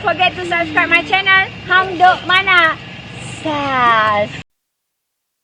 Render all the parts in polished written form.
forget to subscribe my channel Hang Duk Mana. Sas.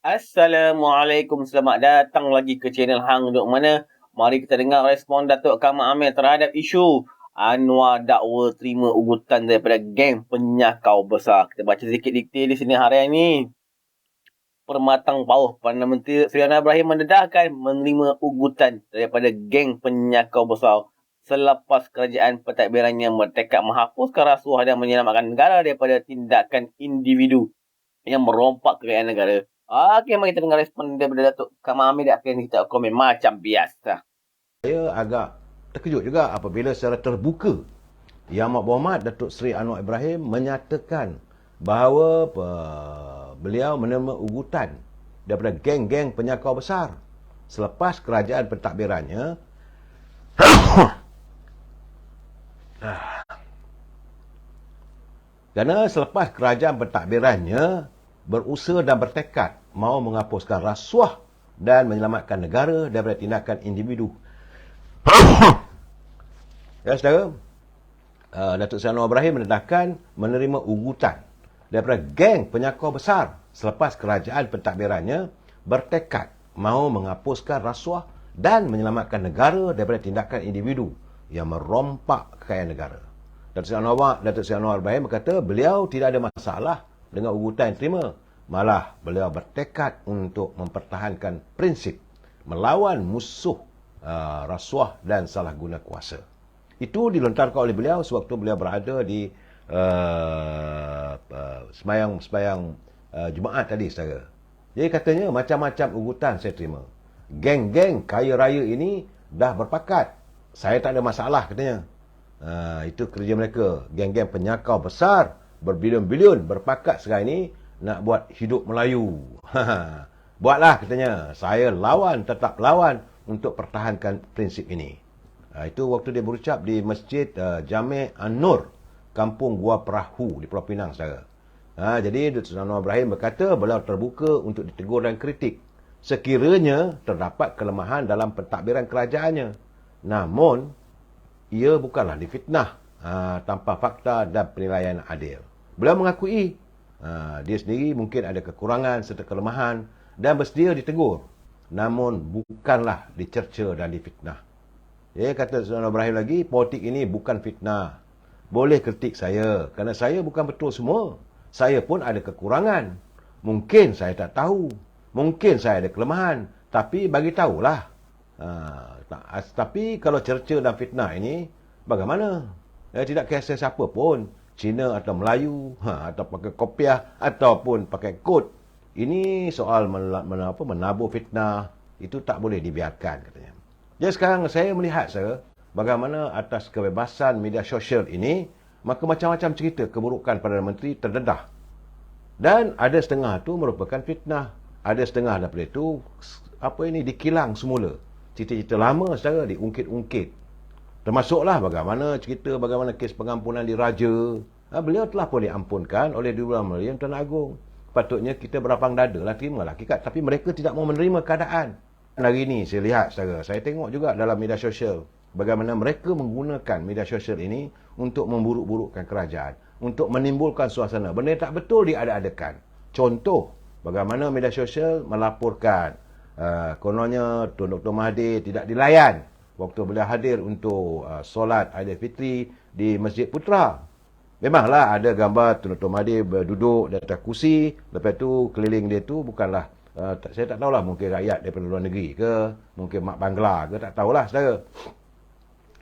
Assalamualaikum, selamat datang lagi ke channel Hang Duk Mana. Mari kita dengar respon Datuk Kamal Amir terhadap isu Anwar dakwa terima ugutan daripada geng penyakau besar. Kita baca sedikit detail di sini hari ini. Permatang Pauh, Perdana Menteri Seri Anwar Ibrahim mendedahkan menerima ugutan daripada geng penyakau besar selepas kerajaan pentadbirannya bertekad menghapuskan rasuah dan menyelamatkan negara daripada tindakan individu yang merompak kekayaan negara. Okey, mari kita dengar respon daripada Datuk Kamal Amir dan akhirnya kita komen macam biasa. Saya agak terkejut juga apabila secara terbuka Yang Amat Datuk Seri Anwar Ibrahim menyatakan bahawa beliau menerima ugutan daripada geng-geng penyakau besar selepas kerajaan pentadbirannya kerana selepas kerajaan pentadbirannya berusaha dan bertekad mahu menghapuskan rasuah dan menyelamatkan negara daripada tindakan individu. Ya, saudara, Datuk Seri Anwar Ibrahim mendedahkan menerima ugutan daripada geng penyakau besar selepas kerajaan pentadbirannya bertekad mahu menghapuskan rasuah dan menyelamatkan negara daripada tindakan individu yang merompak kekayaan negara. Datuk Seri Anwar Ibrahim berkata beliau tidak ada masalah dengan ugutan yang terima. Malah beliau bertekad untuk mempertahankan prinsip melawan musuh rasuah dan salah guna kuasa. Itu dilontarkan oleh beliau sewaktu beliau berada di sembahyang Jumaat tadi, saudara. Jadi katanya macam-macam ugutan saya terima. Geng-geng kaya raya ini dah berpakat. Saya tak ada masalah, katanya. Itu kerja mereka. Geng-geng penyakau besar berbilion-bilion berpakat sekarang ini nak buat hidup Melayu. Buatlah, katanya. Saya lawan, tetap lawan untuk pertahankan prinsip ini. Itu waktu dia berucap di Masjid Jami' An-Nur, Kampung Gua Perahu di Pulau Pinang, saudara. Jadi Datuk Seri Anwar Ibrahim berkata beliau terbuka untuk ditegur dan kritik sekiranya terdapat kelemahan dalam pentadbiran kerajaannya. Namun, ia bukanlah difitnah tanpa fakta dan penilaian adil. Beliau mengakui dia sendiri mungkin ada kekurangan serta kelemahan dan bersedia ditegur. Namun, bukanlah dicerca dan difitnah. Dia kata Datuk Seri Anwar Ibrahim lagi, politik ini bukan fitnah. Boleh kritik saya, kerana saya bukan betul semua. Saya pun ada kekurangan. Mungkin saya tak tahu. Mungkin saya ada kelemahan. Tapi bagi tahulah. Tapi kalau cerca dan fitnah ini, bagaimana? Tidak kisah siapa pun. Cina atau Melayu, atau pakai kopiah, ataupun pakai kod. Ini soal menabur fitnah. Itu tak boleh dibiarkan, katanya. Jadi sekarang saya melihat, bagaimana atas kebebasan media sosial ini, maka macam-macam cerita keburukan Perdana Menteri terdedah. Dan ada setengah itu merupakan fitnah. Ada setengah daripada itu, dikilang semula. Cerita-cerita lama, saudara, diungkit-ungkit. Termasuklah bagaimana kes pengampunan diraja. Beliau telah pun diampunkan oleh Dua Malaysia Tuan Agong. Patutnya kita berapang dada lah, terimalah hakikat. Tapi mereka tidak mau menerima keadaan. Hari ini saya lihat, saudara, saya tengok juga dalam media sosial bagaimana mereka menggunakan media sosial ini untuk memburuk-burukkan kerajaan, untuk menimbulkan suasana benda yang tak betul diada-adakan. Contoh, bagaimana media sosial melaporkan kononnya Tun Dr. Mahathir tidak dilayan waktu beliau hadir untuk solat Aidilfitri di Masjid Putra. Memanglah ada gambar Tun Dr. Mahathir duduk di atas kursi, lepas tu keliling dia tu bukanlah saya tak tahulah, mungkin rakyat daripada luar negeri ke, mungkin mak Bangla ke, tak tahulah, saudara.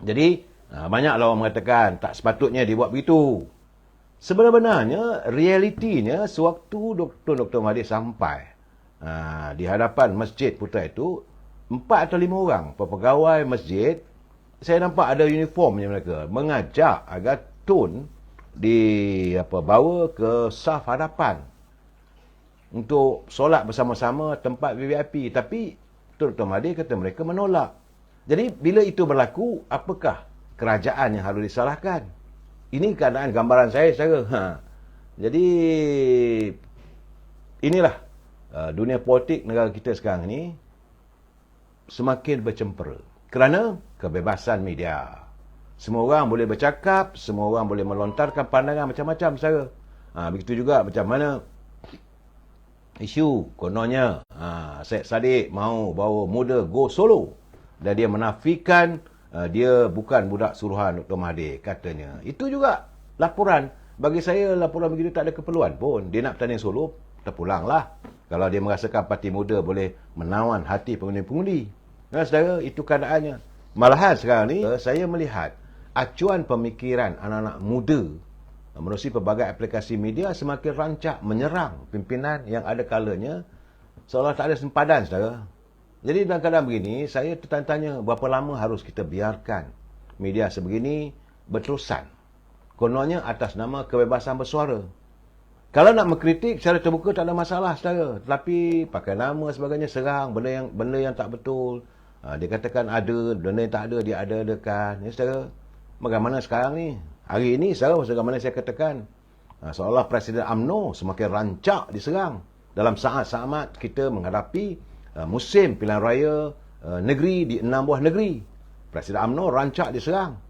Jadi, banyaklah orang mengatakan tak sepatutnya dibuat begitu. Sebenarnya, realitinya, sewaktu Dr. Mahathir sampai di hadapan Masjid Putra itu, 4 atau 5 orang pegawai masjid, saya nampak ada uniformnya mereka, mengajak agar Tun bawa ke saf hadapan untuk solat bersama-sama tempat VIP. Tapi Dr. Mahathir kata mereka menolak. Jadi bila itu berlaku, apakah kerajaan yang harus disalahkan? Ini keadaan gambaran saya, saudara. Jadi inilah dunia politik negara kita sekarang ini semakin bercempera kerana kebebasan media. Semua orang boleh bercakap, semua orang boleh melontarkan pandangan macam-macam cara. Begitu juga macam mana isu kononnya Syed Saddiq mahu bawa muda go solo dan dia menafikan dia bukan budak suruhan Dr. Mahathir katanya. Itu juga laporan. Bagi saya laporan begitu tak ada keperluan pun. Dia nak bertanding solo, terpulanglah. Kalau dia merasakan parti muda boleh menawan hati pengundi-pengundi. Saudara, itu keadaannya. Malahan sekarang ni saya melihat acuan pemikiran anak-anak muda menerusi pelbagai aplikasi media semakin rancak menyerang pimpinan yang ada kalanya seolah tak ada sempadan, saudara. Jadi dalam keadaan begini, saya tertanya berapa lama harus kita biarkan media sebegini berterusan. Kononnya atas nama kebebasan bersuara. Kalau nak mengkritik secara terbuka tak ada masalah, saudara. Tetapi pakai nama sebagainya, serang benda yang tak betul. Dia katakan ada, benda yang tak ada, dia ada-adakan. Ya, saudara. Bagaimana sekarang ni? Hari ini, saudara, bagaimana saya katakan, seolah Presiden UMNO semakin rancak diserang. Dalam saat-saat kita menghadapi musim pilihan raya negeri di 6 buah negeri. Presiden UMNO rancak diserang.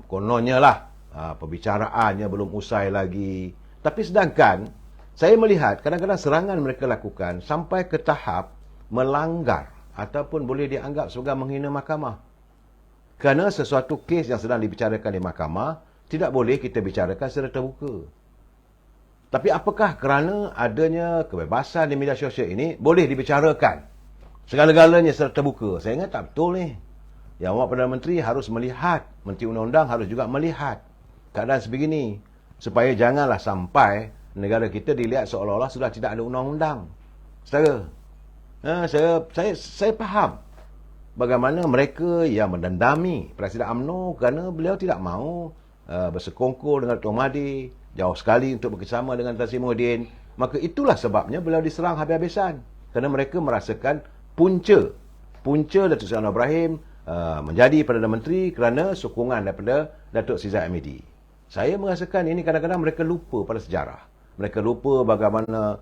Kononnya lah, pembicaraannya belum usai lagi. Tapi sedangkan, saya melihat kadang-kadang serangan mereka lakukan sampai ke tahap melanggar ataupun boleh dianggap sebagai menghina mahkamah. Kerana sesuatu kes yang sedang dibicarakan di mahkamah, tidak boleh kita bicarakan secara terbuka. Tapi apakah kerana adanya kebebasan di media sosial ini, boleh dibicarakan segala-galanya secara terbuka? Saya ingat tak betul ni. Yang awak Perdana Menteri harus melihat, Menteri Undang-Undang harus juga melihat keadaan sebegini. Supaya janganlah sampai negara kita dilihat seolah-olah sudah tidak ada undang-undang. Saudara, saya faham bagaimana mereka yang mendendami Presiden UMNO kerana beliau tidak mahu bersekongkol dengan Dr. Mahathir, jauh sekali untuk bekerjasama dengan Tan Sri Muhyiddin. Maka itulah sebabnya beliau diserang habis-habisan. Kerana mereka merasakan punca Datuk Seri Anwar Ibrahim menjadi Perdana Menteri kerana sokongan daripada Datuk Seri Zahid Hamidi. Saya merasakan ini kadang-kadang mereka lupa pada sejarah. Mereka lupa bagaimana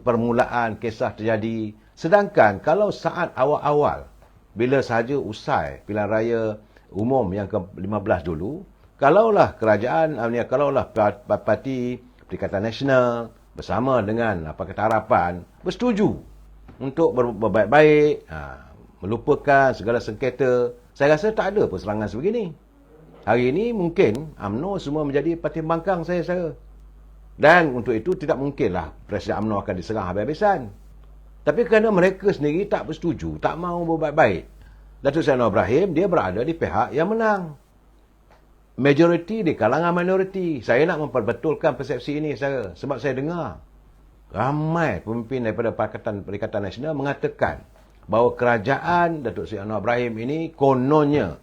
permulaan kisah terjadi. Sedangkan kalau saat awal-awal, bila sahaja usai pilihan raya umum yang ke-15 dulu, kalaulah kerajaan, kalaulah parti Perikatan Nasional bersama dengan Pakatan Harapan bersetuju untuk berbaik-baik, melupakan segala sengketa, saya rasa tak ada perserangan sebegini. Hari ini mungkin UMNO semua menjadi parti bangkang saya. Dan untuk itu tidak mungkinlah Presiden UMNO akan diserang habis-habisan. Tapi kerana mereka sendiri tak bersetuju, tak mahu berbaik-baik, Datuk Seri Anwar Ibrahim, dia berada di pihak yang menang. Majoriti di kalangan minoriti. Saya nak memperbetulkan persepsi ini, saya. Sebab saya dengar ramai pemimpin daripada Perikatan Nasional mengatakan bahawa kerajaan Datuk Seri Anwar Ibrahim ini kononnya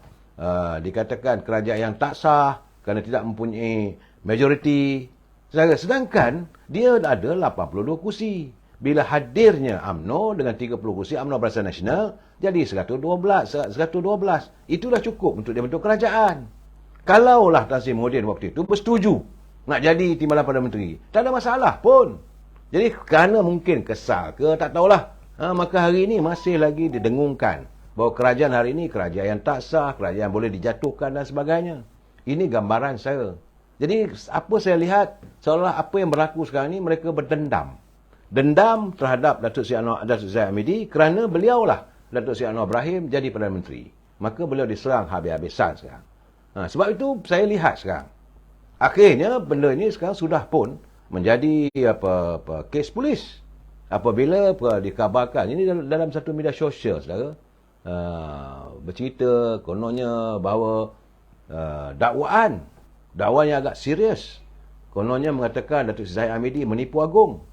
dikatakan kerajaan yang tak sah kerana tidak mempunyai majoriti. Sedangkan dia ada 82 kursi. Bila hadirnya UMNO dengan 30 kursi, UMNO Barisan Nasional jadi 112. Itulah cukup untuk dia bentuk kerajaan. Kalaulah Tan Sri Muhyiddin waktu itu bersetuju nak jadi Timbalan Perdana Menteri, tak ada masalah pun. Jadi kerana mungkin kesal ke tak tahulah, maka hari ini masih lagi didengungkan bahawa kerajaan hari ini kerajaan yang tak sah, kerajaan boleh dijatuhkan dan sebagainya. Ini gambaran saya. Jadi apa saya lihat, seolah apa yang berlaku sekarang ini, mereka berdendam. Dendam terhadap Datuk Seri Zahid Hamidi kerana beliaulah Datuk Seri Anwar Ibrahim jadi Perdana Menteri. Maka beliau diserang habis-habisan sekarang. Sebab itu saya lihat sekarang, akhirnya benda ini sekarang sudah pun menjadi kes polis. Apabila dikabarkan, ini dalam satu media sosial, saudara, bercerita kononnya bahawa dakwaan yang agak serius. Kononnya mengatakan Datuk Seri Zahid Hamidi menipu agung.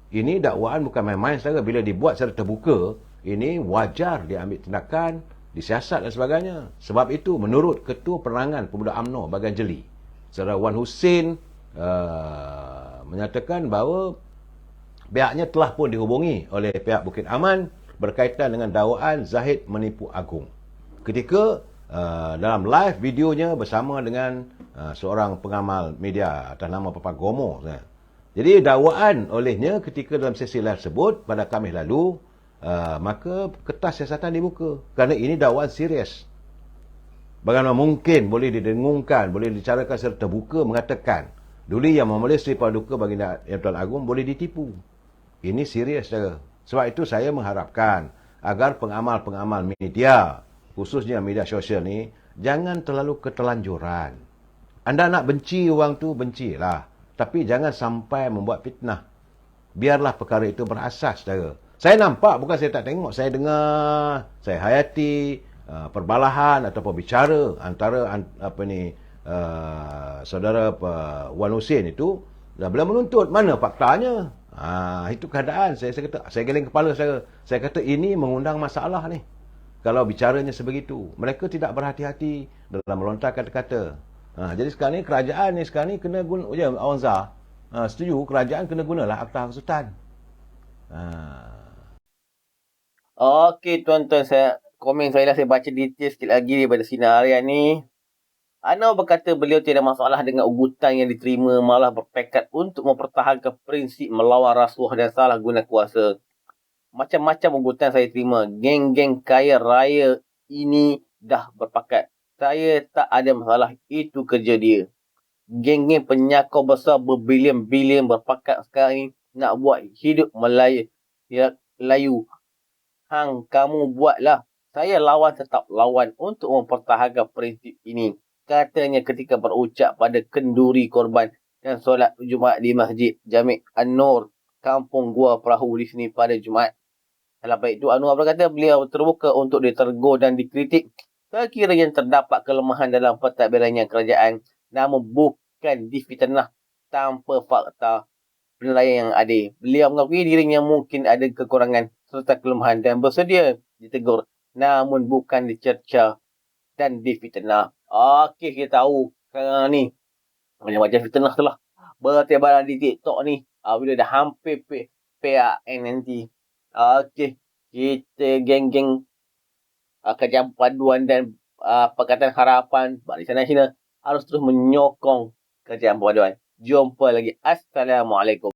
Ini dakwaan bukan main-main, saudara. Bila dibuat secara terbuka, ini wajar diambil tindakan, disiasat dan sebagainya. Sebab itu menurut Ketua Penerangan Pemuda UMNO bahagian Jeli, Saudara Wan Hussein menyatakan bahawa pihaknya telah pun dihubungi oleh pihak Bukit Aman berkaitan dengan dakwaan Zahid menipu agung. Ketika dalam live videonya bersama dengan seorang pengamal media atas nama Papa Gomo. Jadi dakwaan olehnya ketika dalam sesi live tersebut pada Khamis lalu, maka kertas siasatan dibuka kerana ini dakwaan serius. Bagaimana mungkin boleh didengungkan, boleh dicarakan secara terbuka mengatakan Duli Yang Maha Sri Paduka Baginda Yang Tuan Agung boleh ditipu. Ini serius saudara. Sebab itu saya mengharapkan agar pengamal-pengamal media, khususnya media sosial ni, jangan terlalu keterlanjuran. Anda nak benci orang tu, bencilah. Tapi jangan sampai membuat fitnah. Biarlah perkara itu berasas, saudara. Saya nampak, bukan saya tak tengok. Saya dengar, saya hayati perbalahan ataupun bicara antara saudara Wan Hussein itu. Dan bila menuntut, mana faktanya? Itu keadaan. Saya kata, saya geleng kepala saya. Saya kata, ini mengundang masalah ni. Kalau bicaranya sebegitu. Mereka tidak berhati-hati dalam melontarkan kata-kata. Jadi sekarang ni, kerajaan ni sekarang ni kena guna, ya Awang Zah, setuju, kerajaan kena gunalah Akta Hasutan. Okey tuan-tuan, komen saya lah, saya baca detail sikit lagi daripada Sinar Harian ni. Anwar berkata beliau tiada masalah dengan ugutan yang diterima, malah bertekad untuk mempertahankan prinsip melawan rasuah dan salah guna kuasa. Macam-macam ugutan saya terima. Geng-geng kaya raya ini dah berpakat. Saya tak ada masalah, itu kerja dia. Geng-geng penyakau besar berbilion-bilion berpakat sekarang ni nak buat hidup Melayu. Hang, kamu buatlah. Saya lawan, tetap lawan untuk mempertahankan prinsip ini. Katanya ketika berucap pada kenduri korban dan solat Jumaat di Masjid Jami' An-Nur, Kampung Gua Perahu di sini pada Jumaat. Selepas itu, Anwar berkata beliau terbuka untuk ditegur dan dikritik sekiranya terdapat kelemahan dalam pentadbirannya kerajaan, namun bukan difitnah tanpa fakta penilaian yang adil. Beliau mengakui dirinya mungkin ada kekurangan serta kelemahan dan bersedia ditegur, namun bukan dicerca dan difitnah. Okey, kita tahu sekarang ni macam-macam fitnah tu lah bertebaran di TikTok ni. Bila dah hampir PAN nanti. Okey, kita geng-geng kerajaan paduan dan Pakatan Harapan Barisan Nasional harus terus menyokong kerajaan paduan. Jumpa lagi. Assalamualaikum.